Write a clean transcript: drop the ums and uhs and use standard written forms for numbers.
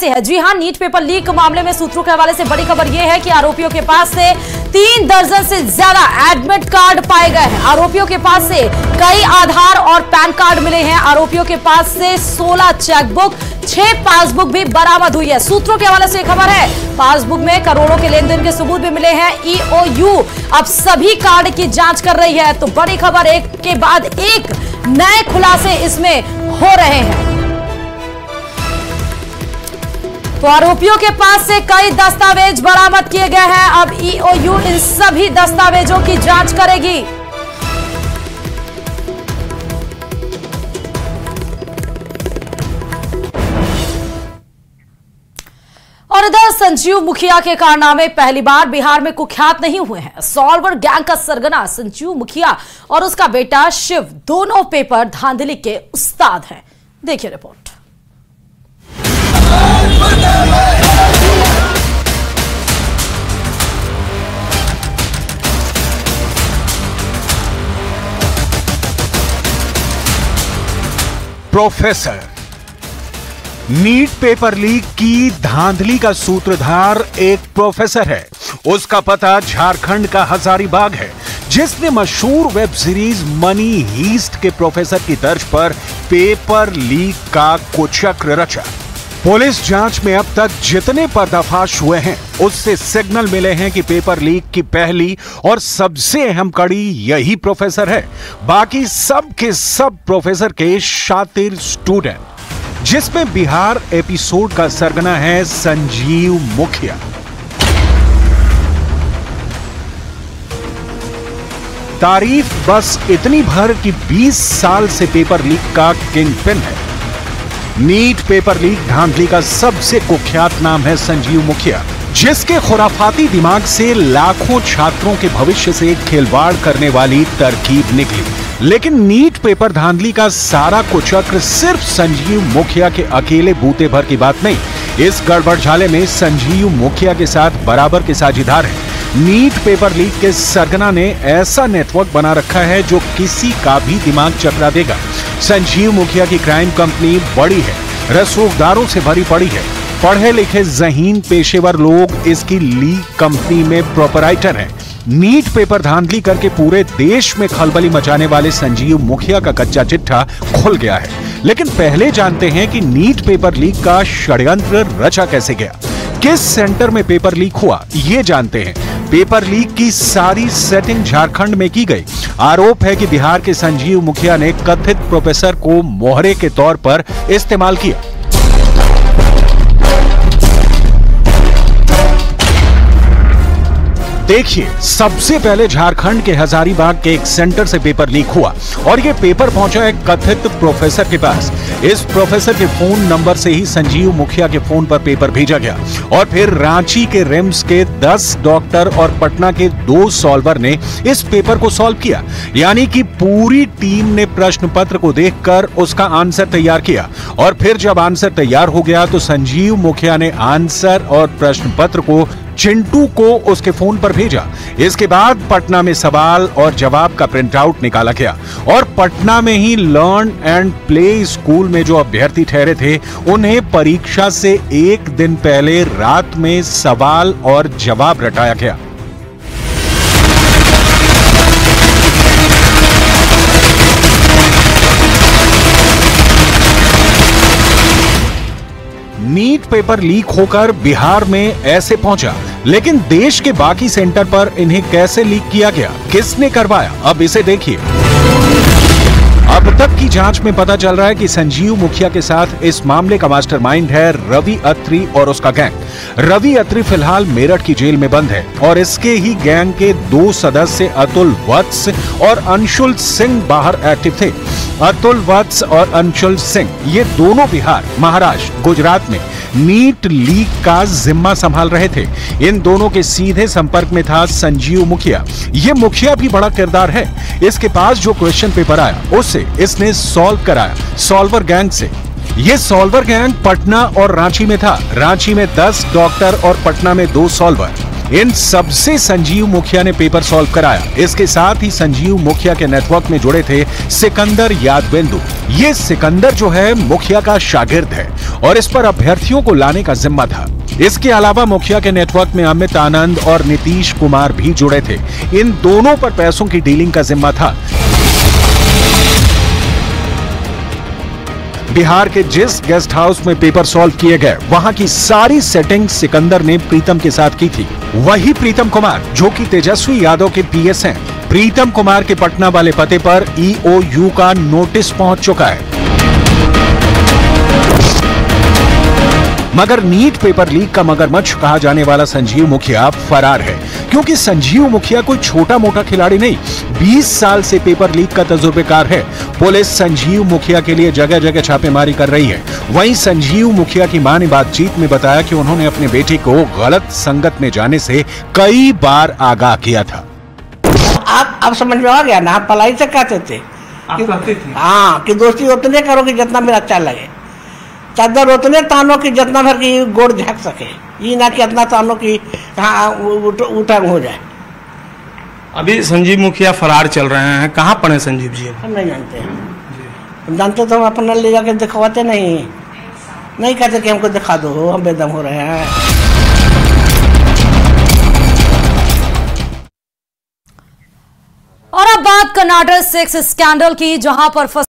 से है। जी हां, नीट पेपर लीक मामले में सूत्रों के हवाले से बड़ी खबर यह है कि आरोपियों के पास से 3 दर्जन से ज्यादा एडमिट कार्ड पाए गए हैं। आरोपियों के पास से कई आधार और पैन कार्ड मिले हैं। आरोपियों के पास से 16 चेकबुक, 6 पासबुक भी बरामद हुई है। सूत्रों के हवाले से खबर है, पासबुक में करोड़ों के लेन देन के सबूत भी मिले हैं। ईओयू अब सभी कार्ड की जांच कर रही है। तो बड़ी खबर, एक के बाद एक नए खुलासे इसमें हो रहे हैं। तो आरोपियों के पास से कई दस्तावेज बरामद किए गए हैं। अब ईओयू इन सभी दस्तावेजों की जांच करेगी। और इधर संजीव मुखिया के कारनामे पहली बार बिहार में कुख्यात नहीं हुए हैं। सॉल्वर गैंग का सरगना संजीव मुखिया और उसका बेटा शिव दोनों पेपर धांधली के उस्ताद हैं। देखिए report. Professor, NEET paper leak की धांधली का सूत्रधार एक प्रोफेसर है। उसका पता झारखंड का हजारीबाग है, जिसने मशहूर वेब सीरीज मनी हीस्ट के प्रोफेसर की तर्ज पर पेपर लीक का कुचक्र रचा। पुलिस जांच में अब तक जितने पर्दाफाश हुए हैं, उससे सिग्नल मिले हैं कि पेपर लीक की पहली और सबसे अहम कड़ी यही प्रोफेसर है। बाकी सब के सब प्रोफेसर के शातिर स्टूडेंट, जिसमें बिहार एपिसोड का सरगना है संजीव मुखिया। तारीफ बस इतनी भर कि 20 साल से पेपर लीक का किंग पिन है। नीट पेपर लीक धांधली का सबसे कुख्यात नाम है संजीव मुखिया, जिसके खुराफाती दिमाग से लाखों छात्रों के भविष्य से खिलवाड़ करने वाली तरकीब निकली। लेकिन नीट पेपर धांधली का सारा कुचक्र सिर्फ संजीव मुखिया के अकेले बूते भर की बात नहीं। इस गड़बड़झाले में संजीव मुखिया के साथ बराबर के साझीदार हैं। नीट पेपर लीक के सरगना ने ऐसा नेटवर्क बना रखा है जो किसी का भी दिमाग चकरा देगा। संजीव मुखिया की क्राइम कंपनी बड़ी है, रसूखदारों से भरी पड़ी है। पढ़े लिखे ज़हीन पेशेवर लोग इसकी लीक कंपनी में प्रोपराइटर हैं। नीट पेपर धांधली करके पूरे देश में खलबली मचाने वाले संजीव मुखिया का कच्चा चिट्ठा खुल गया है। लेकिन पहले जानते हैं कि नीट पेपर लीक का षड्यंत्र रचा कैसे गया, किस सेंटर में पेपर लीक हुआ, ये जानते हैं। पेपर लीक की सारी सेटिंग झारखंड में की गई। आरोप है कि बिहार के संजीव मुखिया ने कथित प्रोफेसर को मोहरे के तौर पर इस्तेमाल किया। देखिए, सबसे पहले झारखंड के हजारीबाग के एक सेंटर से पेपर लीक हुआ और यह पेपर पहुंचा एक कथित प्रोफेसर के पास। इस प्रोफेसर के फोन नंबर से ही संजीव मुखिया के फोन पर पेपर भेजा गया और फिर रांची के रिम्स के 10 डॉक्टर और पटना के 2 सॉल्वर ने इस पेपर को सॉल्व किया। यानी कि पूरी टीम ने प्रश्न पत्र को देखकर उसका आंसर तैयार किया और फिर जब आंसर तैयार हो गया तो संजीव मुखिया ने आंसर और प्रश्न पत्र को चिंटू को उसके फोन पर भेजा। इसके बाद पटना में सवाल और जवाब का प्रिंट आउट निकाला गया और पटना में ही लर्न एंड प्ले स्कूल में जो अभ्यर्थी ठहरे थे, उन्हें परीक्षा से एक दिन पहले रात में सवाल और जवाब रटाया गया। नीट पेपर लीक होकर बिहार में ऐसे पहुंचा, लेकिन देश के बाकी सेंटर पर इन्हें कैसे लीक किया गया, किसने करवाया, अब इसे देखिए। अब तक की जांच में पता चल रहा है कि संजीव मुखिया के साथ इस मामले का मास्टरमाइंड है रवि अत्री और उसका गैंग। रवि अत्री फिलहाल मेरठ की जेल में बंद है और इसके ही गैंग के 2 सदस्य अतुल वत्स और अंशुल सिंह बाहर एक्टिव थे। अतुल वत्स और अंशुल सिंह ये दोनों बिहार, महाराष्ट्र, गुजरात में नीट लीक का जिम्मा संभाल रहे थे। इन दोनों के सीधे संपर्क में था संजीव मुखिया। ये मुखिया भी बड़ा किरदार है। इसके पास जो क्वेश्चन पेपर आया उससे इसने सॉल्व कराया सॉल्वर गैंग से। ये सॉल्वर गैंग पटना और रांची में था। रांची में 10 डॉक्टर और पटना में 2 सॉल्वर। इन सबसे संजीव मुखिया ने पेपर सॉल्व कराया। इसके साथ ही संजीव मुखिया के नेटवर्क में जुड़े थे सिकंदर यादवेंदु। ये सिकंदर जो है मुखिया का शागिर्द है और इस पर अभ्यर्थियों को लाने का जिम्मा था। इसके अलावा मुखिया के नेटवर्क में अमित आनंद और नीतीश कुमार भी जुड़े थे। इन दोनों पर पैसों की डीलिंग का जिम्मा था। बिहार के जिस गेस्ट हाउस में पेपर सॉल्व किए गए वहां की सारी सेटिंग सिकंदर ने प्रीतम के साथ की थी। वही प्रीतम कुमार जो कि तेजस्वी यादव के पीएस हैं। प्रीतम कुमार के पटना वाले पते पर EOU का नोटिस पहुंच चुका है। मगर नीट पेपर लीक का मगरमच्छ कहा जाने वाला संजीव मुखिया फरार है, क्योंकि संजीव मुखिया कोई छोटा मोटा खिलाड़ी नहीं, 20 साल से पेपर लीक का तजुर्बेकार है। पुलिस संजीव मुखिया के लिए जगह जगह छापेमारी कर रही है। वहीं संजीव मुखिया की मां ने बातचीत में बताया कि उन्होंने अपने बेटे को गलत संगत में जाने से कई बार आगाह किया था। आप समझ में आ गया ना, आप पलाई से कहते थे हाँ कि दोस्ती उतने करो कि जितना मेरा अच्छा लगे, चादर उतने तानो कि जितना भर की गोड़ झक सके, ये ना कि इतना तानो कि हाँ उठा हो जाए। अभी संजीव मुखिया फरार चल रहे हैं, कहाँ पड़े संजीव जी? हम नहीं जानते हैं। हम जानते तो हम अपना ले जाके दिखवाते नहीं कहते कि हमको दिखा दो, हम बेदम हो रहे हैं। और अब बात कर्नाटक सेक्स स्कैंडल की, जहां पर